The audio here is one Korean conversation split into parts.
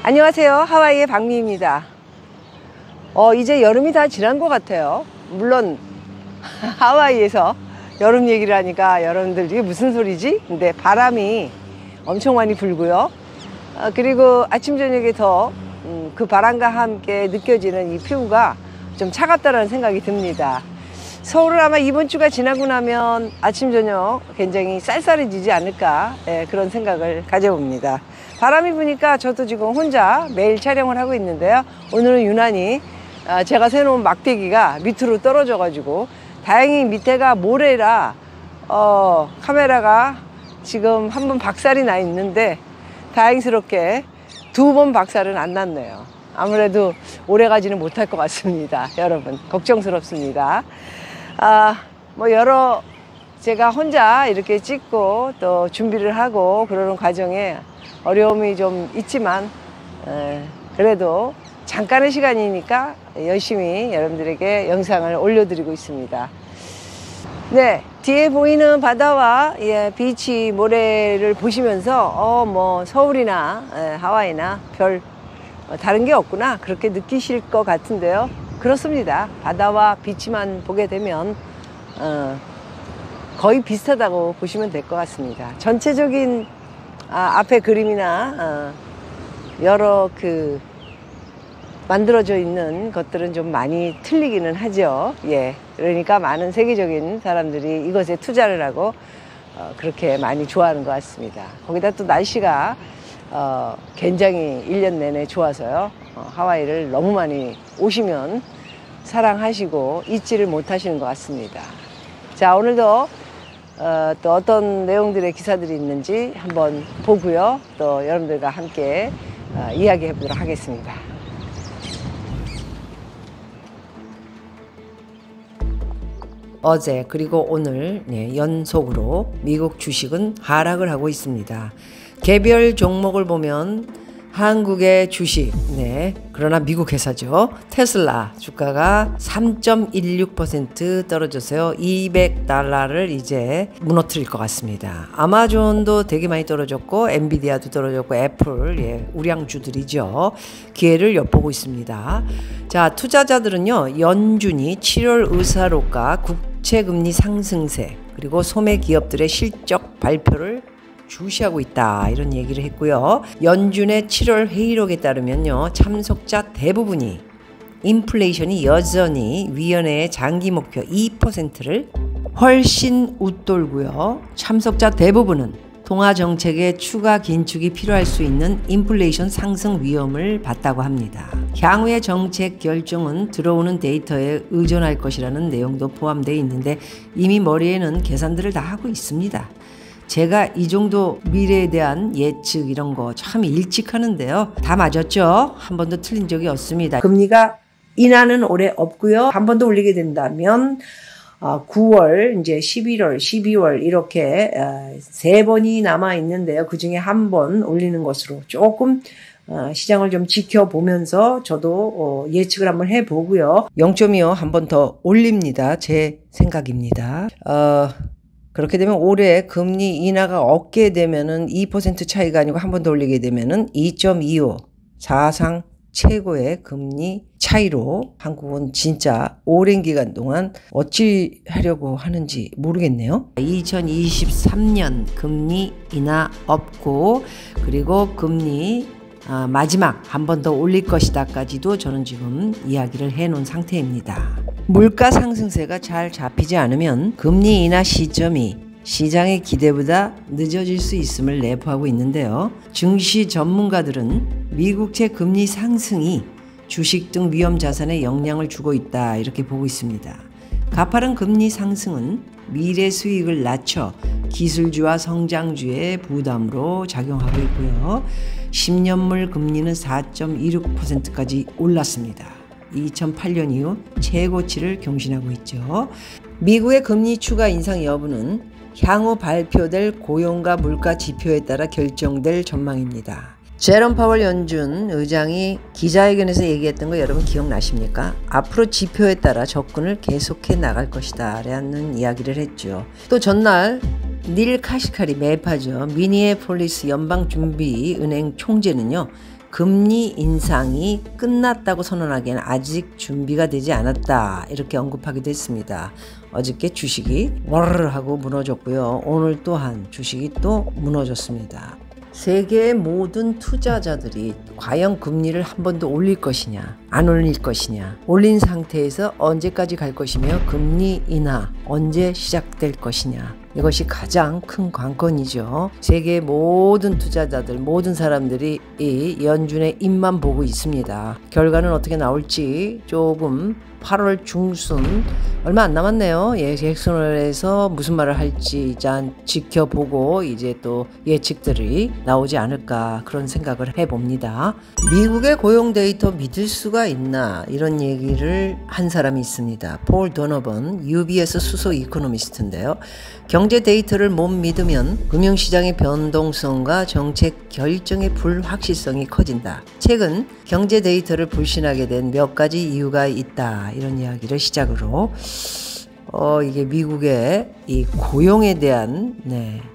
안녕하세요. 하와이의 박미입니다. 이제 여름이 다 지난 것 같아요. 물론 하와이에서 여름 얘기를 하니까 여러분들 이게 무슨 소리지? 근데 바람이 엄청 많이 불고요. 그리고 아침 저녁에 더 그 바람과 함께 느껴지는 이 피부가 좀 차갑다는 생각이 듭니다. 서울은 아마 이번 주가 지나고 나면 아침 저녁 굉장히 쌀쌀해지지 않을까, 그런 생각을 가져봅니다. 바람이 부니까 저도 지금 혼자 매일 촬영을 하고 있는데요. 오늘은 유난히 제가 세놓은 막대기가 밑으로 떨어져 가지고 다행히 밑에가 모래라 카메라가 지금 한 번 박살이 나 있는데 다행스럽게 2번 박살은 안 났네요. 아무래도 오래 가지는 못할 것 같습니다. 여러분 걱정스럽습니다. 제가 혼자 이렇게 찍고 또 준비를 하고 그러는 과정에 어려움이 좀 있지만 그래도 잠깐의 시간이니까 열심히 여러분들에게 영상을 올려드리고 있습니다. 네, 뒤에 보이는 바다와 비치 모래를 보시면서 서울이나 하와이나 별 다른 게 없구나 그렇게 느끼실 것 같은데요. 그렇습니다. 바다와 비치만 보게 되면 거의 비슷하다고 보시면 될 것 같습니다. 전체적인 앞에 그림이나 여러 만들어져 있는 것들은 좀 많이 틀리기는 하죠. 그러니까 많은 세계적인 사람들이 이것에 투자를 하고 그렇게 많이 좋아하는 것 같습니다. 거기다 또 날씨가 굉장히 1년 내내 좋아서요. 하와이를 너무 많이 오시면 사랑하시고 잊지를 못하시는 것 같습니다. 자, 오늘도 또 어떤 내용들의 기사들이 있는지 한번 보고요. 또 여러분들과 함께 이야기해 보도록 하겠습니다. 어제 그리고 오늘 연속으로 미국 주식은 하락을 하고 있습니다. 개별 종목을 보면 한국의 주식, 그러나 미국 회사죠. 테슬라 주가가 3.16% 떨어져서요. $200를 이제 무너뜨릴 것 같습니다. 아마존도 되게 많이 떨어졌고 엔비디아도 떨어졌고 애플, 우량주들이죠. 기회를 엿보고 있습니다. 자, 투자자들은요. 연준이 7월 의사록과 국채금리 상승세 그리고 소매 기업들의 실적 발표를 주시하고 있다 이런 얘기를 했고요. 연준의 7월 회의록에 따르면요. 참석자 대부분이 인플레이션이 여전히 위원회의 장기 목표 2%를 훨씬 웃돌고요. 참석자 대부분은 통화 정책의 추가 긴축이 필요할 수 있는 인플레이션 상승 위험을 봤다고 합니다. 향후의 정책 결정은 들어오는 데이터에 의존할 것이라는 내용도 포함되어 있는데 이미 머리에는 계산들을 다 하고 있습니다. 제가 이 정도 미래에 대한 예측 이런 거 참 일찍 하는데요. 다 맞았죠? 한 번도 틀린 적이 없습니다. 금리가 인하는 올해 없고요. 한 번 더 올리게 된다면 9월, 이제 11월, 12월 이렇게 3번이 남아 있는데요. 그 중에 한 번 올리는 것으로 조금 시장을 좀 지켜보면서 저도 예측을 한번 해보고요. 0.25 한 번 더 올립니다. 제 생각입니다. 그렇게 되면 올해 금리 인하가 없게 되면은 2% 차이가 아니고 한 번 더 올리게 되면은 2.25 사상 최고의 금리 차이로 한국은 진짜 오랜 기간 동안 어찌 하려고 하는지 모르겠네요. 2023년 금리 인하 없고 그리고 금리 마지막 한 번 더 올릴 것이다까지도 저는 지금 이야기를 해놓은 상태입니다. 물가 상승세가 잘 잡히지 않으면 금리 인하 시점이 시장의 기대보다 늦어질 수 있음을 내포하고 있는데요. 증시 전문가들은 미국채 금리 상승이 주식 등 위험 자산에 영향을 주고 있다 이렇게 보고 있습니다. 가파른 금리 상승은 미래 수익을 낮춰 기술주와 성장주의 부담으로 작용하고 있고요. 10년물 금리는 4.26%까지 올랐습니다. 2008년 이후 최고치를 경신하고 있죠. 미국의 금리 추가 인상 여부는 향후 발표될 고용과 물가 지표에 따라 결정될 전망입니다. 제롬 파월 연준 의장이 기자회견에서 얘기했던 거 여러분 기억나십니까? 앞으로 지표에 따라 접근을 계속해 나갈 것이다 라는 이야기를 했죠. 또 전날 닐 카시카리 매파죠. 미니애폴리스 연방준비은행 총재는요. 금리 인상이 끝났다고 선언하기에는 아직 준비가 되지 않았다. 이렇게 언급하기도 했습니다. 어저께 주식이 와르르 하고 무너졌고요. 오늘 또한 주식이 또 무너졌습니다. 세계의 모든 투자자들이 과연 금리를 한 번 더 올릴 것이냐, 안 올릴 것이냐, 올린 상태에서 언제까지 갈 것이며 금리 인하 언제 시작될 것이냐, 이것이 가장 큰 관건이죠. 세계의 모든 투자자들, 모든 사람들이 이 연준의 입만 보고 있습니다. 결과는 어떻게 나올지 조금 8월 중순 얼마 안 남았네요. 예, 잭슨홀에서 무슨 말을 할지 일단 지켜보고 이제 또 예측들이 나오지 않을까 그런 생각을 해봅니다. 미국의 고용 데이터 믿을 수가 있나 이런 얘기를 한 사람이 있습니다. 폴 도너번 UBS 수석 이코노미스트인데요. 경제 데이터를 못 믿으면 금융시장의 변동성과 정책 결정의 불확실성이 커진다. 최근 경제 데이터를 불신하게 된 몇 가지 이유가 있다. 이런 이야기를 시작으로 이게 미국의 이 고용에 대한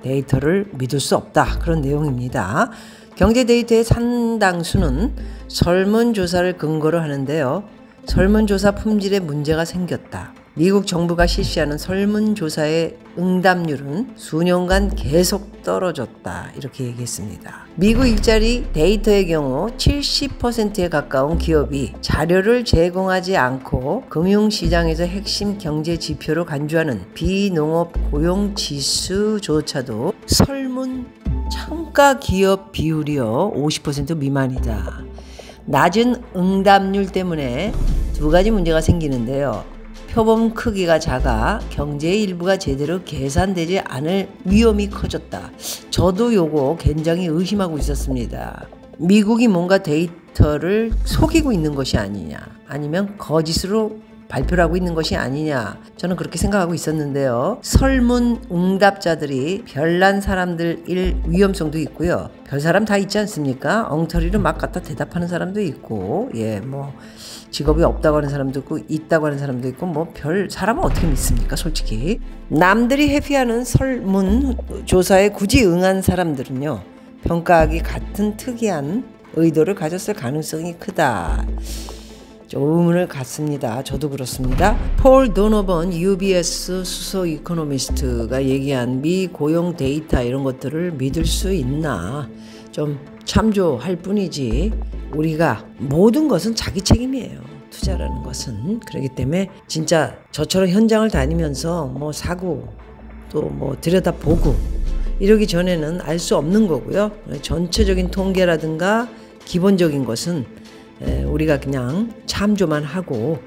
데이터를 믿을 수 없다. 그런 내용입니다. 경제 데이터의 상당수는 설문조사를 근거로 하는데요. 설문조사 품질에 문제가 생겼다. 미국 정부가 실시하는 설문조사의 응답률은 수년간 계속 떨어졌다. 이렇게 얘기했습니다. 미국 일자리 데이터의 경우 70%에 가까운 기업이 자료를 제공하지 않고 금융시장에서 핵심 경제 지표로 간주하는 비농업 고용 지수조차도 설문 참가 기업 비율이요 50% 미만이다. 낮은 응답률 때문에 두 가지 문제가 생기는데요. 표본 크기가 작아 경제의 일부가 제대로 계산되지 않을 위험이 커졌다. 저도 요거 굉장히 의심하고 있었습니다. 미국이 뭔가 데이터를 속이고 있는 것이 아니냐, 아니면 거짓으로 발표를 하고 있는 것이 아니냐, 저는 그렇게 생각하고 있었는데요. 설문 응답자들이 별난 사람들일 위험성도 있고요. 별 사람 다 있지 않습니까? 엉터리로 막 갖다 대답하는 사람도 있고, 직업이 없다고 하는 사람도 있고 있다고 하는 사람도 있고 별 사람은 어떻게 믿습니까? 솔직히 남들이 회피하는 설문조사에 굳이 응한 사람들은요, 평가하기 같은 특이한 의도를 가졌을 가능성이 크다. 좀 의문을 갖습니다. 저도 그렇습니다. 폴 도너번 UBS 수석 이코노미스트가 얘기한 미 고용 데이터 이런 것들을 믿을 수 있나 좀 참조할 뿐이지, 우리가 모든 것은 자기 책임이에요. 투자라는 것은. 그렇기 때문에 진짜 저처럼 현장을 다니면서 사고 또 들여다보고 이러기 전에는 알 수 없는 거고요. 전체적인 통계라든가 기본적인 것은 우리가 그냥 참조만 하고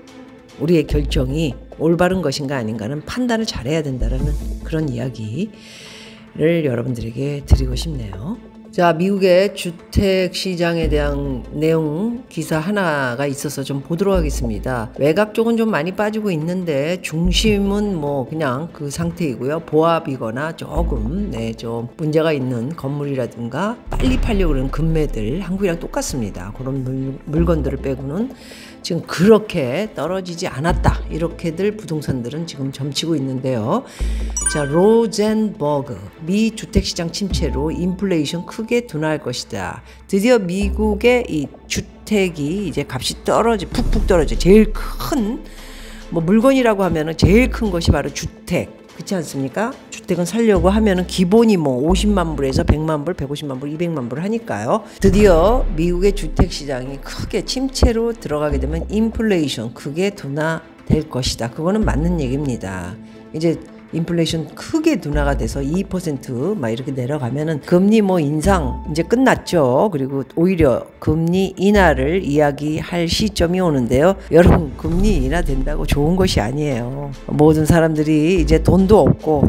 우리의 결정이 올바른 것인가 아닌가는 판단을 잘해야 된다는 그런 이야기를 여러분들에게 드리고 싶네요. 자, 미국의 주택 시장에 대한 내용 기사 하나가 있어서 좀 보도록 하겠습니다. 외곽 쪽은 좀 많이 빠지고 있는데 중심은 그냥 그 상태이고요. 보합이거나 조금 좀 문제가 있는 건물이라든가 빨리 팔려고 그러는 금매들 한국이랑 똑같습니다. 그런 물건들을 빼고는 지금 그렇게 떨어지지 않았다. 이렇게들 부동산들은 지금 점치고 있는데요. 자, 로젠버그 미 주택시장 침체로 인플레이션 크게 둔화할 것이다. 드디어 미국의 이 주택이 이제 값이 푹푹 떨어져. 제일 큰 물건이라고 하면은 제일 큰 것이 바로 주택. 그렇지 않습니까? 주택은 살려고 하면은 기본이 50만 불에서 100만 불, 150만 불, 200만 불 하니까요. 드디어 미국의 주택 시장이 크게 침체로 들어가게 되면 인플레이션 크게 둔화될 것이다. 그거는 맞는 얘기입니다. 이제 인플레이션 크게 둔화가 돼서 2% 이렇게 내려가면은 금리 인상 이제 끝났죠. 그리고 오히려 금리 인하를 이야기할 시점이 오는데요. 여러분, 금리 인하 된다고 좋은 것이 아니에요. 모든 사람들이 이제 돈도 없고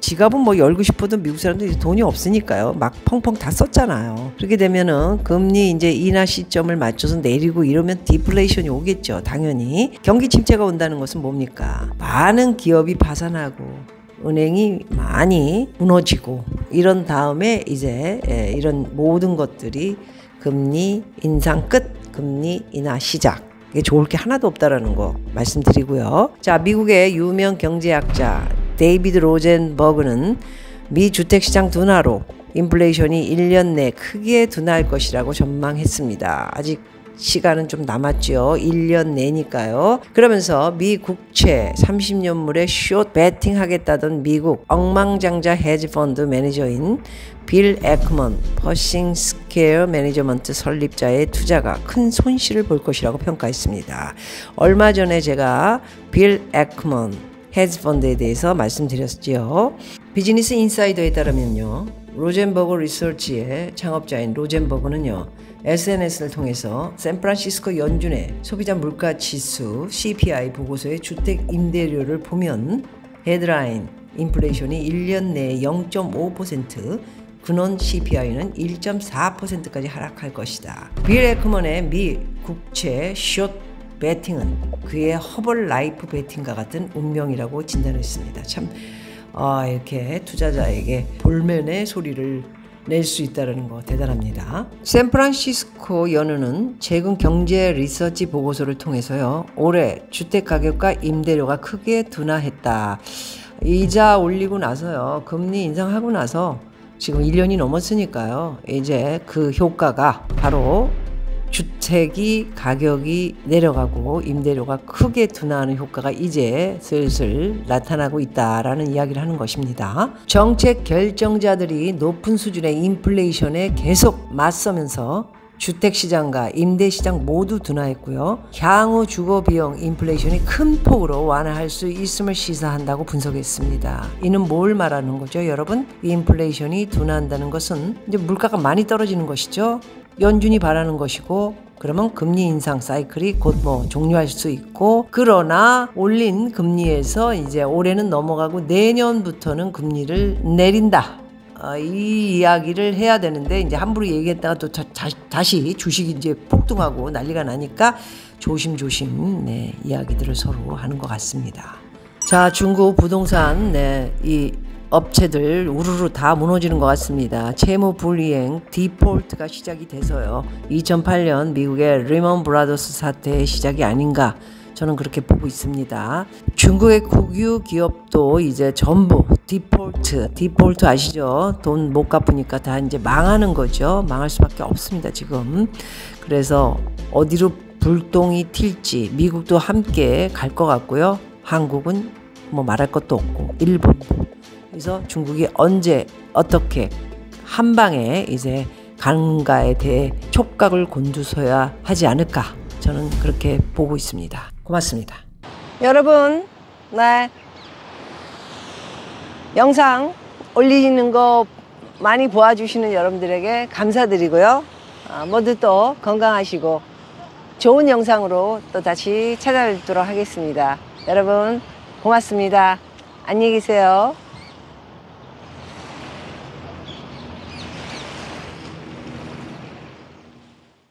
지갑은 열고 싶어도 미국 사람들이 이제 돈이 없으니까요. 막 펑펑 다 썼잖아요. 그렇게 되면은 금리 이제 인하 시점을 맞춰서 내리고 이러면 디플레이션이 오겠죠. 당연히. 경기 침체가 온다는 것은 뭡니까? 많은 기업이 파산하고 은행이 많이 무너지고 이런 다음에 이제 이런 모든 것들이 금리 인상 끝, 금리 인하 시작. 이게 좋을 게 하나도 없다라는 거 말씀드리고요. 자, 미국의 유명 경제학자 데이비드 로젠버그는 미 주택시장 둔화로 인플레이션이 1년 내 크게 둔화할 것이라고 전망했습니다. 아직 시간은 좀 남았죠. 1년 내니까요. 그러면서 미 국채 30년물에 숏 베팅 하겠다던 미국 억망장자 헤지펀드 매니저인 빌 에크먼 퍼싱 스퀘어 매니저먼트 설립자의 투자가 큰 손실을 볼 것이라고 평가했습니다. 얼마 전에 제가 빌 에크먼 헤지펀드에 대해서 말씀드렸죠. 비즈니스 인사이더에 따르면요. 로젠버그 리서치의 창업자인 로젠버그는요. SNS를 통해서 샌프란시스코 연준의 소비자 물가 지수 CPI 보고서의 주택 임대료를 보면 헤드라인 인플레이션이 1년 내에 0.5%, 근원 CPI는 1.4%까지 하락할 것이다. 빌 에크먼의 미 국채 숏 베팅은 그의 허벌 라이프 베팅과 같은 운명이라고 진단했습니다. 참 이렇게 투자자에게 볼멘의 소리를 낼 수 있다는 거 대단합니다. 샌프란시스코 연은은 최근 경제 리서치 보고서를 통해서요. 올해 주택 가격과 임대료가 크게 둔화했다. 이자 올리고 나서요. 금리 인상하고 나서 지금 1년이 넘었으니까요. 이제 그 효과가 바로 주택이 가격이 내려가고 임대료가 크게 둔화하는 효과가 이제 슬슬 나타나고 있다라는 이야기를 하는 것입니다. 정책 결정자들이 높은 수준의 인플레이션에 계속 맞서면서 주택시장과 임대시장 모두 둔화했고요. 향후 주거비용 인플레이션이 큰 폭으로 완화할 수 있음을 시사한다고 분석했습니다. 이는 뭘 말하는 거죠, 여러분? 인플레이션이 둔화한다는 것은 이제 물가가 많이 떨어지는 것이죠. 연준이 바라는 것이고, 그러면 금리 인상 사이클이 곧 종료할 수 있고, 그러나 올린 금리에서 이제 올해는 넘어가고 내년부터는 금리를 내린다. 이 이야기를 해야 되는데 이제 함부로 얘기했다가 또 다시 주식이 이제 폭등하고 난리가 나니까 조심조심 이야기들을 서로 하는 것 같습니다. 자, 중국 부동산 이 업체들 우르르 다 무너지는 것 같습니다. 채무 불이행 디폴트가 시작이 돼서요. 2008년 미국의 리먼 브라더스 사태의 시작이 아닌가 저는 그렇게 보고 있습니다. 중국의 국유 기업도 이제 전부 디폴트 아시죠? 돈 못 갚으니까 다 이제 망하는 거죠. 망할 수밖에 없습니다, 지금. 그래서 어디로 불똥이 튈지 미국도 함께 갈 것 같고요. 한국은 말할 것도 없고 일본도. 그래서 중국이 언제 어떻게 한 방에 이제 가는가에 대해 촉각을 곤두서야 하지 않을까 저는 그렇게 보고 있습니다. 고맙습니다. 여러분, 영상 올리는 거 많이 보아주시는 여러분들에게 감사드리고요. 모두 또 건강하시고 좋은 영상으로 또 다시 찾아뵙도록 하겠습니다. 여러분 고맙습니다. 안녕히 계세요.